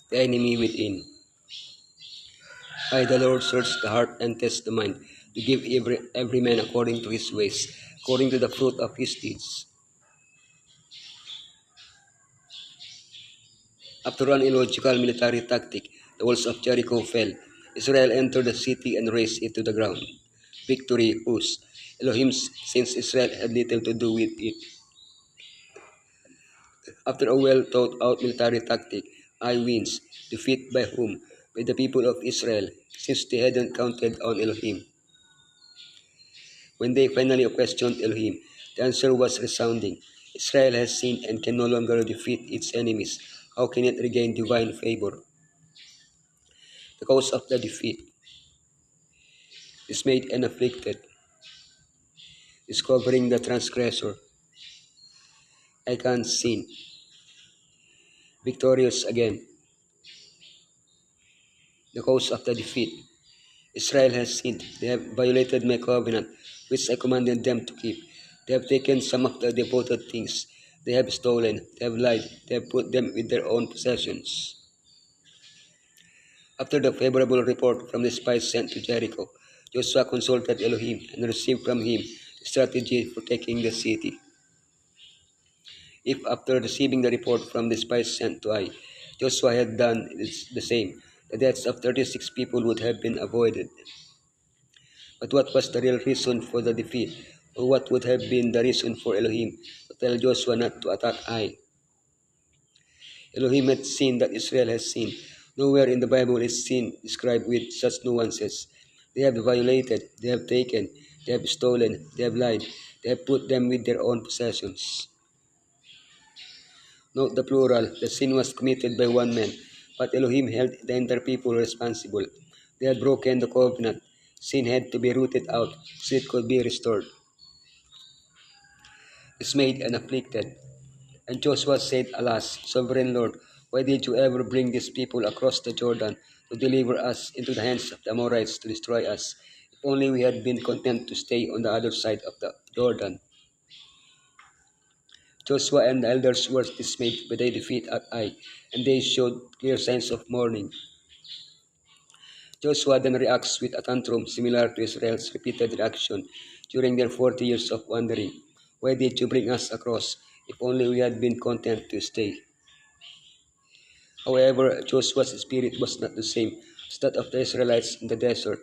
the enemy within. I, the Lord, search the heart and test the mind, to give every man according to his ways, according to the fruit of his deeds. After an illogical military tactic, the walls of Jericho fell. Israel entered the city and razed it to the ground. Victory whose? Elohim's, since Israel had little to do with it. After a well thought out military tactic, Ai wins. Defeat by whom? By the people of Israel, since they hadn't counted on Elohim. When they finally questioned Elohim, the answer was resounding. Israel has sinned and can no longer defeat its enemies. How can it regain divine favor? The cause of the defeat, dismayed and afflicted, discovering the transgressor, Achan's sin, victorious again. The cause of the defeat, Israel has sinned. They have violated my covenant, which I commanded them to keep. They have taken some of the devoted things. They have stolen. They have lied. They have put them with their own possessions. After the favorable report from the spies sent to Jericho, Joshua consulted Elohim and received from him a strategy for taking the city. If after receiving the report from the spies sent to Ai, Joshua had done the same, the deaths of 36 people would have been avoided. But what was the real reason for the defeat? Or what would have been the reason for Elohim to tell Joshua not to attack Ai? Elohim had seen that Israel has sinned. Nowhere in the Bible is sin described with such nuances. They have violated, they have taken, they have stolen, they have lied, they have put them with their own possessions. Note the plural, the sin was committed by one man, but Elohim held the entire people responsible. They had broken the covenant. Sin had to be rooted out so it could be restored. Dismayed and afflicted. And Joshua said, Alas, sovereign Lord, why did you ever bring these people across the Jordan to deliver us into the hands of the Amorites to destroy us? If only we had been content to stay on the other side of the Jordan. Joshua and the elders were dismayed by the defeat at Ai, and they showed clear signs of mourning. Joshua then reacts with a tantrum similar to Israel's repeated reaction during their 40 years of wandering. Why did you bring us across? If only we had been content to stay. However, Joshua's spirit was not the same as that of the Israelites in the desert.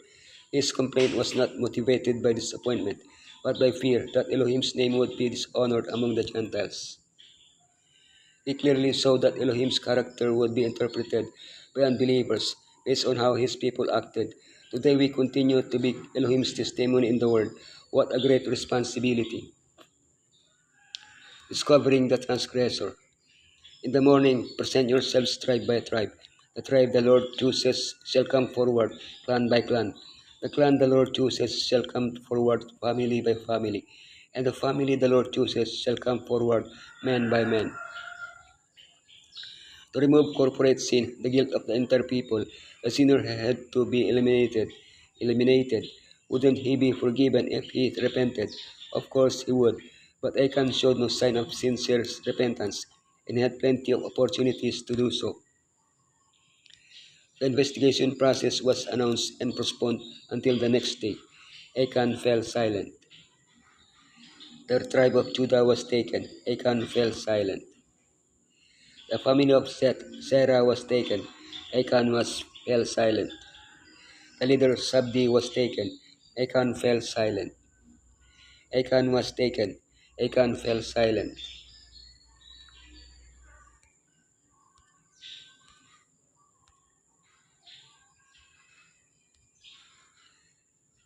His complaint was not motivated by disappointment, but by fear that Elohim's name would be dishonored among the Gentiles. He clearly saw that Elohim's character would be interpreted by unbelievers based on how his people acted. Today we continue to be Elohim's testimony in the world. What a great responsibility. Discovering the transgressor. In the morning, present yourselves tribe by tribe. The tribe the Lord chooses shall come forward, clan by clan. The clan the Lord chooses shall come forward, family by family. And the family the Lord chooses shall come forward, man by man. To remove corporate sin, the guilt of the entire people, the sinner had to be eliminated. Wouldn't he be forgiven if he repented? Of course he would, but Achan showed no sign of sincere repentance, and he had plenty of opportunities to do so. The investigation process was announced and postponed until the next day. Achan fell silent. The tribe of Judah was taken. Achan fell silent. The family of Sarah was taken. Achan fell silent. The leader Sabdi was taken. Achan fell silent. Achan was taken. Achan fell silent.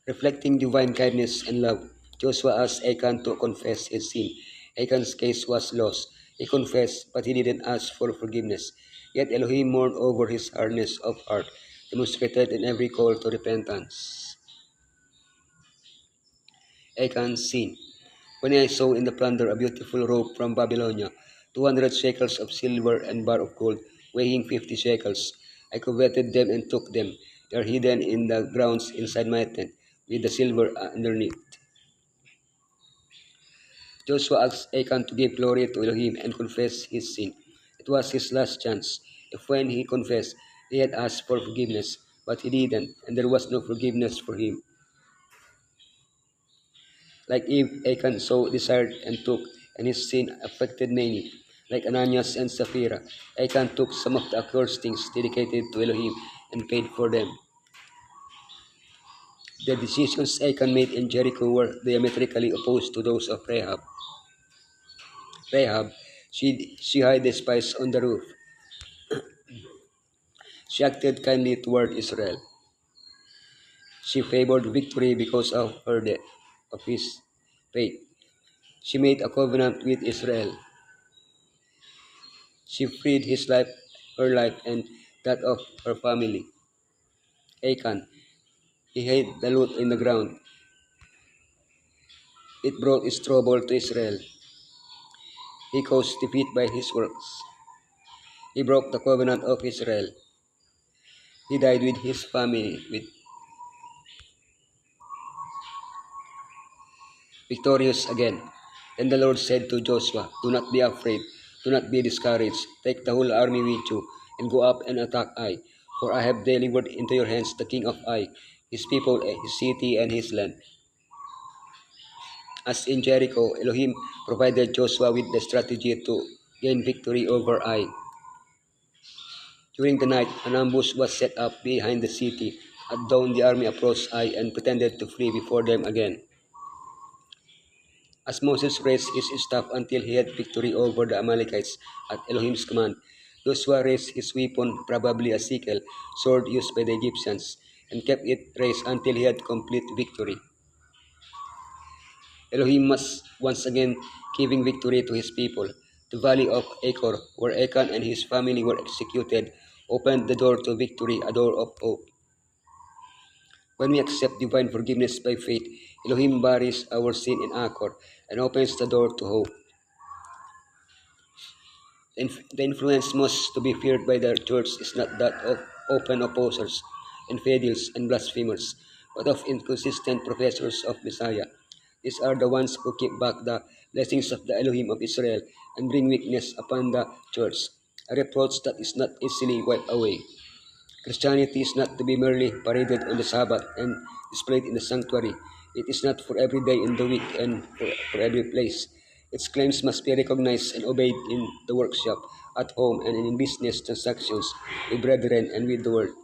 Reflecting divine kindness and love, Joshua asked Achan to confess his sin. Achan's case was lost. He confessed, but he didn't ask for forgiveness. Yet Elohim mourned over his hardness of heart, demonstrated in every call to repentance. Achan's sin. When I saw in the plunder a beautiful robe from Babylonia, 200 shekels of silver and bar of gold, weighing 50 shekels, I coveted them and took them. They are hidden in the grounds inside my tent, with the silver underneath. Joshua asked Achan to give glory to Elohim and confess his sin. It was his last chance. If when he confessed, he had asked for forgiveness, but he didn't, and there was no forgiveness for him. Like Eve, Achan so desired and took, and his sin affected many. Like Ananias and Sapphira, Achan took some of the accursed things dedicated to Elohim and paid for them. The decisions Achan made in Jericho were diametrically opposed to those of Rahab. Rahab, she hid the spies on the roof. She acted kindly toward Israel. She favored victory because of of his faith. She made a covenant with Israel. She freed her life, and that of her family. Achan, he hid the loot in the ground. It brought its trouble to Israel. He caused defeat by his works. He broke the covenant of Israel. He died with his family, victorious again. Then the Lord said to Joshua, "Do not be afraid, do not be discouraged. Take the whole army with you, and go up and attack Ai. For I have delivered into your hands the king of Ai, his people, his city, and his land." As in Jericho, Elohim provided Joshua with the strategy to gain victory over Ai. During the night, an ambush was set up behind the city. At dawn, the army approached Ai and pretended to flee before them again. As Moses raised his staff until he had victory over the Amalekites at Elohim's command, Joshua raised his weapon, probably a sickle, sword used by the Egyptians, and kept it raised until he had complete victory. Elohim was once again giving victory to his people. The valley of Achor, where Achan and his family were executed, opened the door to victory, a door of hope. When we accept divine forgiveness by faith, Elohim buries our sin in Achor and opens the door to hope. The influence most to be feared by the church is not that of open opposers, infidels, and blasphemers, but of inconsistent professors of Messiah. These are the ones who keep back the blessings of the Elohim of Israel and bring weakness upon the church, a reproach that is not easily wiped away. Christianity is not to be merely paraded on the Sabbath and displayed in the sanctuary. It is not for every day in the week and for every place. Its claims must be recognized and obeyed in the workshop, at home, and in business transactions with brethren and with the world.